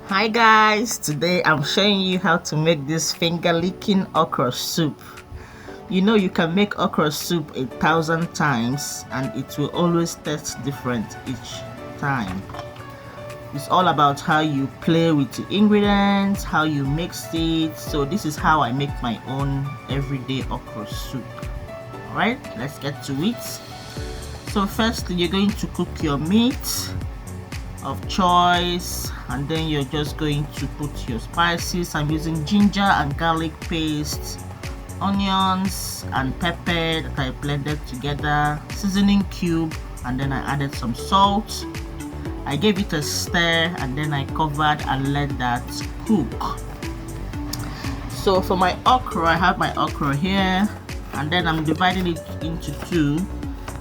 Hi guys, today I'm showing you how to make this finger licking okra soup. You know you can make okra soup 1,000 times and it will always taste different each time. It's all about how you play with the ingredients, how you mix it. So this is how I make my own everyday okra soup. Alright, let's get to it. So first you're going to cook your meat of choice, and then you're just going to put your spices. I'm using ginger and garlic paste, onions and pepper that I blended together, seasoning cube, and then I added some salt. I gave it a stir and then I covered and let that cook. So for my okra, I have my okra here, and then I'm dividing it into two.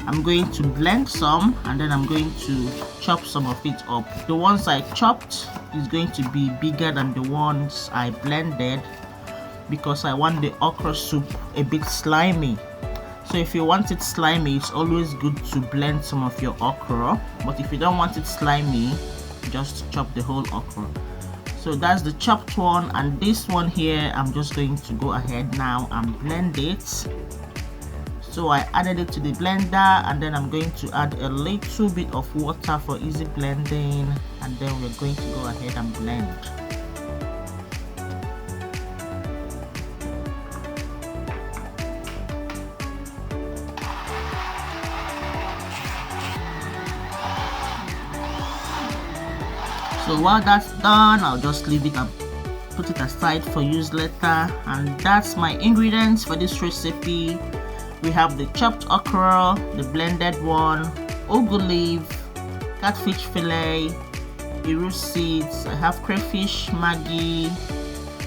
I'm going to blend some and then I'm going to chop some of it up. The ones I chopped is going to be bigger than the ones I blended because I want the okra soup a bit slimy. So if you want it slimy, it's always good to blend some of your okra, but if you don't want it slimy, just chop the whole okra. So that's the chopped one, and this one here I'm just going to go ahead now and blend it. So I added it to the blender, and then I'm going to add a little bit of water for easy blending, and then we're going to go ahead and blend. So while that's done, I'll just leave it and put it aside for use later. And that's my ingredients for this recipe. We have the chopped okra, the blended one, ugu leaf, catfish fillet, iru seeds, I have crayfish, maggi,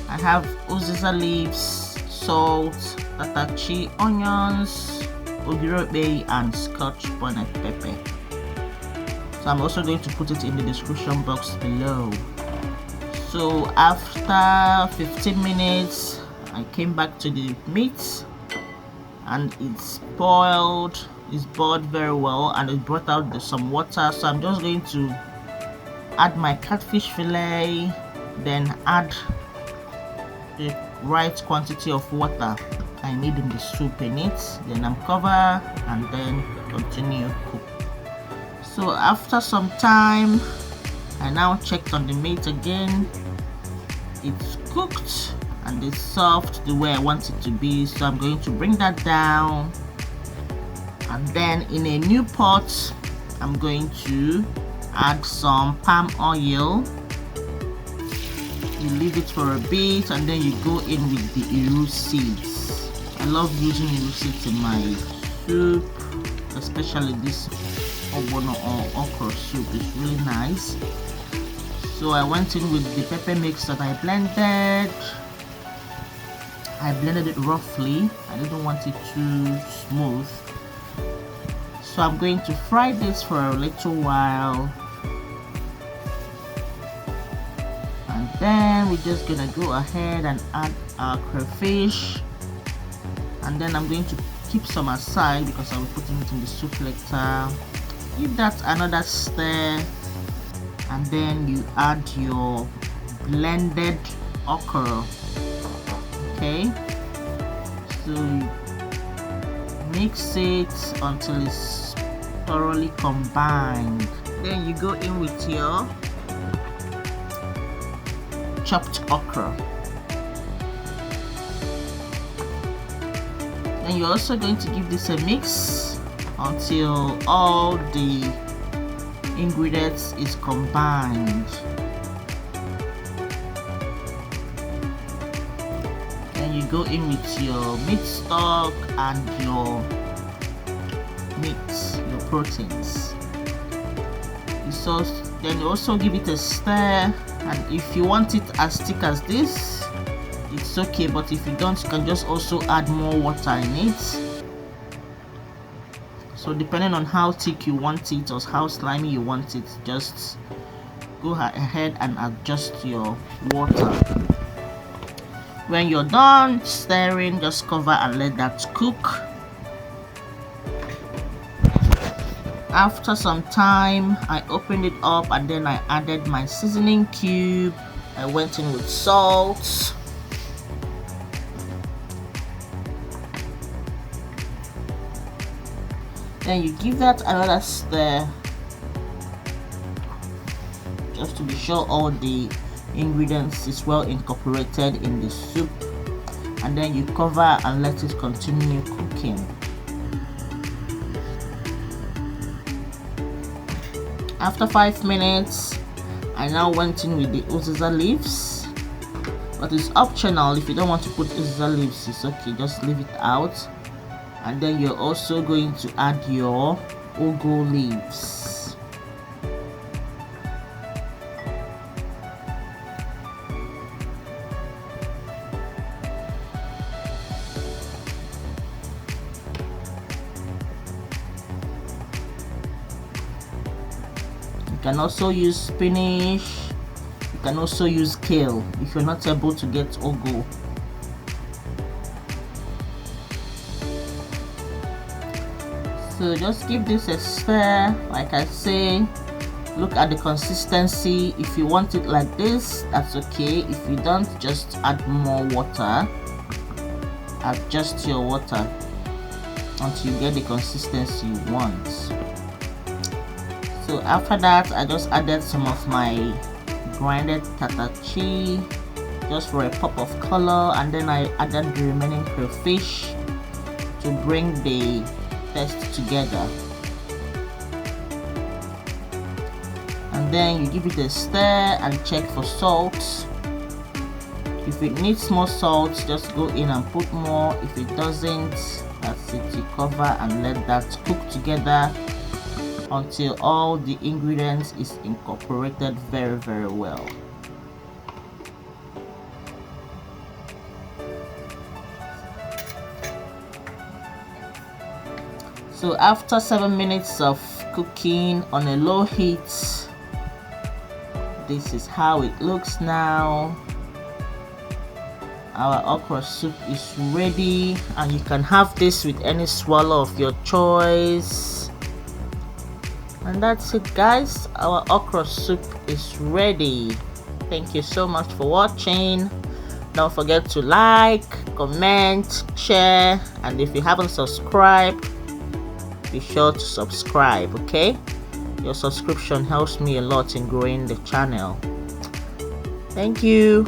I have Uziza leaves, salt, Tatashe onions, Ogiri and Scotch bonnet pepper. So I'm also going to put it in the description box below. So after 15 minutes, I came back to the meat, and it's boiled very well, and it brought out some water. So I'm just going to add my catfish fillet, then add the right quantity of water I need in the soup in it, then I'm cover and then continue cook. So after some time, I now checked on the meat again. It's cooked and it's soft the way I want it to be, so I'm going to bring that down, and then in a new pot I'm going to add some palm oil. You leave it for a bit and then you go in with the iru seeds. I love using iru seeds in my soup, especially this ogbono or okra soup. It's really nice. So I went in with the pepper mix that I blended. I blended it roughly. I didn't want it too smooth. So I'm going to fry this for a little while. And then we're just gonna go ahead and add our crayfish. And then I'm going to keep some aside because I'll be putting it in the soup later. Give that another stir. And then you add your blended okra. Okay, so you mix it until it's thoroughly combined. Then you go in with your chopped okra. Then you're also going to give this a mix until all the ingredients is combined. Then you go in with your meat stock and your meat, your proteins. Then you also give it a stir, and if you want it as thick as this, it's okay, but if you don't, you can just also add more water in it. So depending on how thick you want it or how slimy you want it, just go ahead and adjust your water. When you're done stirring, just cover and let that cook. After some time, I opened it up and then I added my seasoning cube, I went in with salt. Then you give that another stir, just to be sure all the ingredients is well incorporated in the soup, and then you cover and let it continue cooking. After 5 minutes, I now went in with the Uziza leaves, but it's optional. If you don't want to put Uziza leaves, it's okay, just leave it out. And then you're also going to add your ugu leaves. You can also use spinach. You can also use kale if you're not able to get ugu. So just give this a stir. Like I say, look at the consistency. If you want it like this, that's okay. If you don't, just add more water. Adjust your water until you get the consistency you want. So after that, I just added some of my grinded Tatashe just for a pop of color, and then I added the remaining crayfish to bring the paste together. And then you give it a stir and check for salt. If it needs more salt, just go in and put more. If it doesn't, that's it. You cover and let that cook together until all the ingredients is incorporated very well. So after 7 minutes of cooking on a low heat, this is how it looks now. Our okra soup is ready, and you can have this with any swallow of your choice. And that's it, guys. Our okra soup is ready. Thank you so much for watching. Don't forget to like, comment, share, and if you haven't subscribed, be sure to subscribe. Okay, your subscription helps me a lot in growing the channel. Thank you.